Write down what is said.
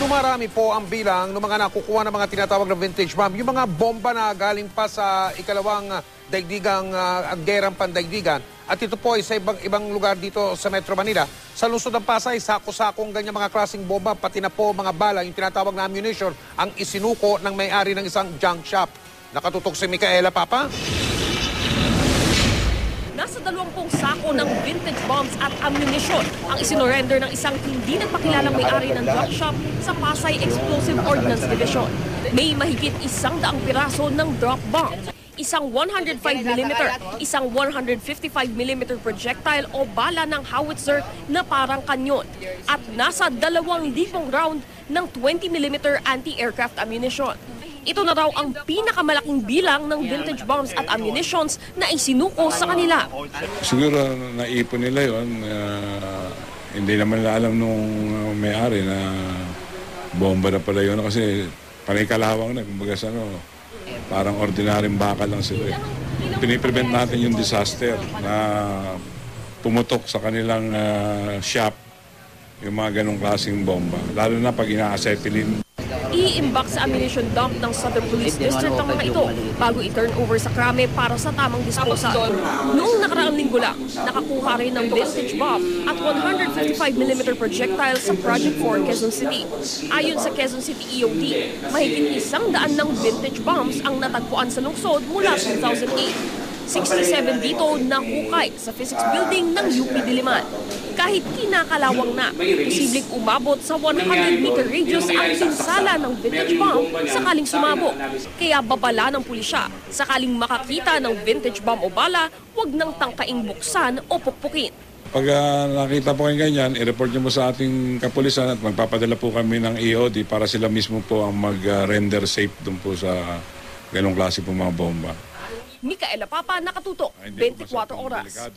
Dumarami po ang bilang ng mga nakukuha ng mga tinatawag na vintage bomb. Yung mga bomba na galing pa sa ikalawang daigdigang gerang pandaigdigan. At ito po ay sa ibang lugar dito sa Metro Manila. Sa lungsod ng Pasay, sako-sakong ganyan mga klaseng bomba, pati na po mga bala, yung tinatawag na ammunition, ang isinuko ng may-ari ng isang junk shop. Nakatutok si Micaela, Papa. Nasa 20 sako ng vintage bombs at ammunition ang isinorender ng isang hindi nagpakilalang may-ari ng junk shop sa Pasay Explosive Ordnance Division. May mahigit 100 piraso ng drop bomb, isang 105mm, isang 155mm projectile o bala ng howitzer na parang kanyon, at nasa 2,000 round ng 20mm anti-aircraft ammunition. Ito na raw ang pinakamalaking bilang ng vintage bombs at ammunitions na isinuko sa kanila. Siguro naipon nila yun. Hindi naman nila alam nung may-ari na bomba na pala yun kasi panay kalawang na. Kumbaga sa parang ordinaryong bakal lang sila. Piniprevent natin yung disaster na pumutok sa kanilang shop yung mga ganong klaseng bomba. Lalo na pag ina-acetylene. I-imbak sa ammunition dump ng Southern Police District ang mga ito bago i-turn over sa krame para sa tamang disposal. Noong nakaraang linggo lang, nakakuha rin ng vintage bomb at 155mm projectile sa Project 4 Quezon City. Ayon sa Quezon City EOD, mahigit 100 ng vintage bombs ang natagpuan sa lungsod mula 2008. 67 dito nahukay sa physics building ng UP Diliman. Kahit kinakalawang na, posibleng umabot sa 100-meter radius ang pinsala ng vintage bomb sakaling sumabog. Kaya babala ng pulisya, sakaling makakita ng vintage bomb o bala, huwag nang tangkaing buksan o pukpukin. Pag nakita po kayo ganyan, i-report nyo mo sa ating kapulisan at magpapadala po kami ng EOD para sila mismo po ang mag-render safe dun po sa ganong klase po mga bomba. Micaela, Papa, nakatutok, 24 oras.